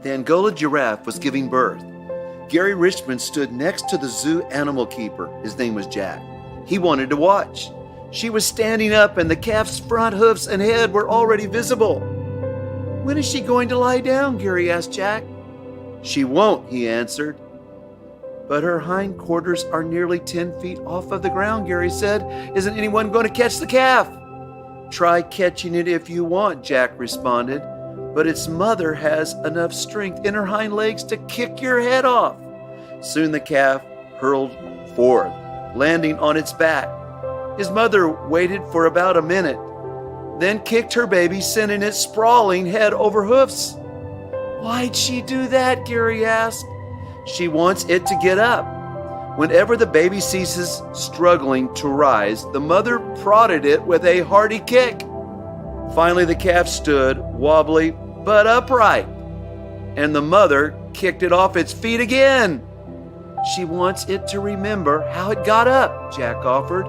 The Angola giraffe was giving birth. Gary Richmond stood next to the zoo animal keeper. His name was Jack. He wanted to watch. She was standing up and the calf's front hoofs and head were already visible. "When is she going to lie down?" Gary asked Jack. "She won't," he answered. "But her hindquarters are nearly 10 feet off of the ground," Gary said. "Isn't anyone going to catch the calf?" "Try catching it if you want," Jack responded. "But its mother has enough strength in her hind legs to kick your head off." Soon the calf hurled forth, landing on its back. His mother waited for about a minute, then kicked her baby, sending it sprawling head over hoofs. "Why'd she do that?" Gary asked. "She wants it to get up. Whenever the baby ceases struggling to rise, the mother prodded it with a hearty kick. Finally, the calf stood, wobbly but upright, and the mother kicked it off its feet again. "She wants it to remember how it got up," Jack offered.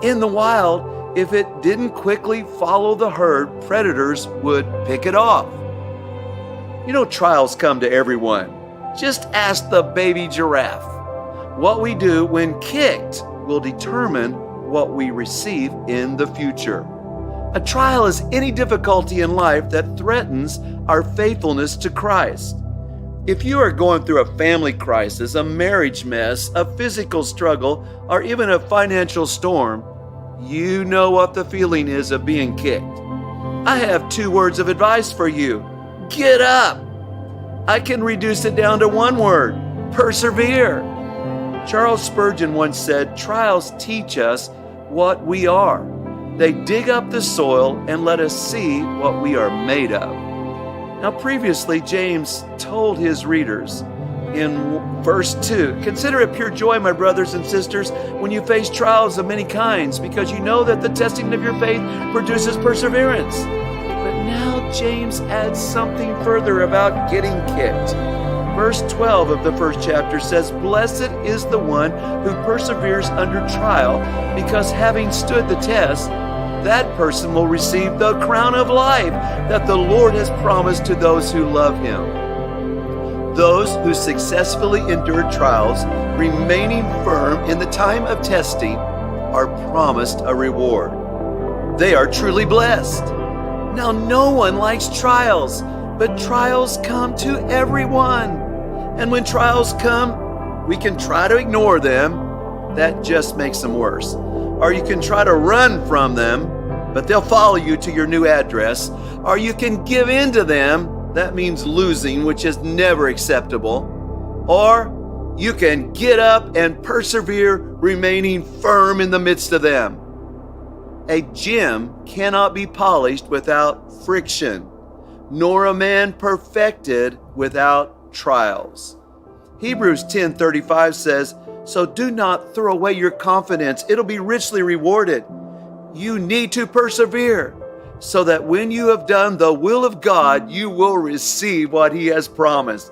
"In the wild, if it didn't quickly follow the herd, predators would pick it off." You know, trials come to everyone. Just ask the baby giraffe. What we do when kicked will determine what we receive in the future. A trial is any difficulty in life that threatens our faithfulness to Christ. If you are going through a family crisis, a marriage mess, a physical struggle, or even a financial storm, you know what the feeling is of being kicked. I have 2 words of advice for you. Get up! I can reduce it down to 1 word: persevere. Charles Spurgeon once said, "Trials teach us what we are. They dig up the soil and let us see what we are made of." Now, previously, James told his readers in verse 2, "Consider it pure joy, my brothers and sisters, when you face trials of many kinds, because you know that the testing of your faith produces perseverance." But now James adds something further about getting kicked. Verse 12 of the first chapter says, "Blessed is the one who perseveres under trial, because having stood the test, that person will receive the crown of life that the Lord has promised to those who love him." Those who successfully endure trials, remaining firm in the time of testing, are promised a reward. They are truly blessed. Now, no one likes trials, but trials come to everyone. And when trials come, we can try to ignore them. That just makes them worse. Or you can try to run from them, but they'll follow you to your new address. Or you can give in to them. That means losing, which is never acceptable. Or you can get up and persevere, remaining firm in the midst of them. A gem cannot be polished without friction, nor a man perfected without trials. Hebrews 10:35 says, "So do not throw away your confidence. It'll be richly rewarded." You need to persevere so that when you have done the will of God, you will receive what He has promised.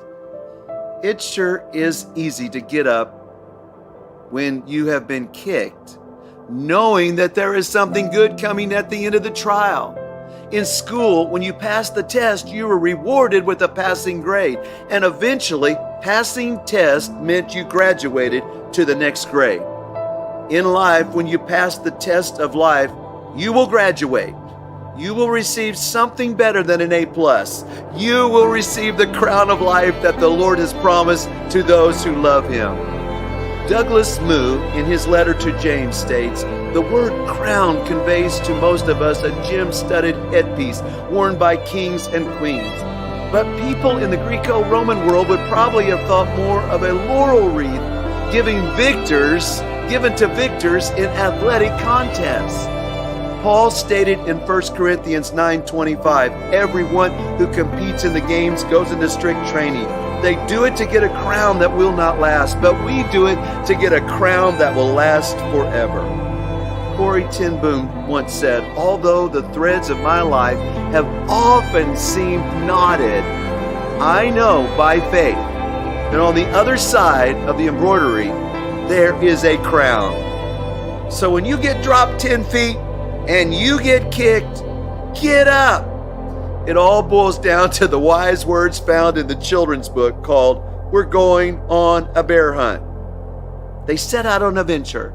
It sure is easy to get up when you have been kicked, knowing that there is something good coming at the end of the trial. In school, when you passed the test, you were rewarded with a passing grade, and eventually, passing test meant you graduated to the next grade. In life, when you pass the test of life, you will graduate. You will receive something better than an A+. You will receive the crown of life that the Lord has promised to those who love Him. Douglas Moo, in his letter to James, states, "The word crown conveys to most of us a gem-studded headpiece worn by kings and queens. But people in the Greco-Roman world would probably have thought more of a laurel wreath given to victors in athletic contests." Paul stated in 1 Corinthians 9:25, "Everyone who competes in the games goes into strict training. They do it to get a crown that will not last, but we do it to get a crown that will last forever." Corrie ten Boom once said, "Although the threads of my life have often seemed knotted, I know by faith that on the other side of the embroidery, there is a crown." So when you get dropped 10 feet and you get kicked, get up. It all boils down to the wise words found in the children's book called We're Going on a Bear Hunt. They set out on a venture.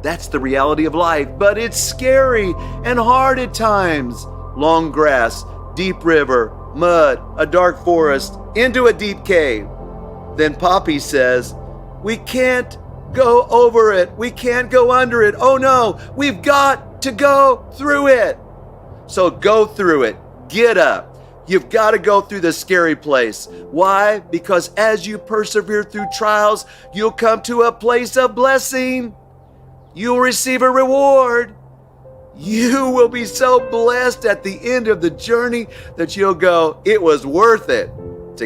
That's the reality of life, but it's scary and hard at times. Long grass, deep river, mud, a dark forest, into a deep cave. Then Poppy says, we can't go over it. We can't go under it. Oh no, we've got to go through it. So go through it. Get up. You've got to go through the scary place. Why? Because as you persevere through trials, you'll come to a place of blessing. You'll receive a reward. You will be so blessed at the end of the journey that you'll go, it was worth it.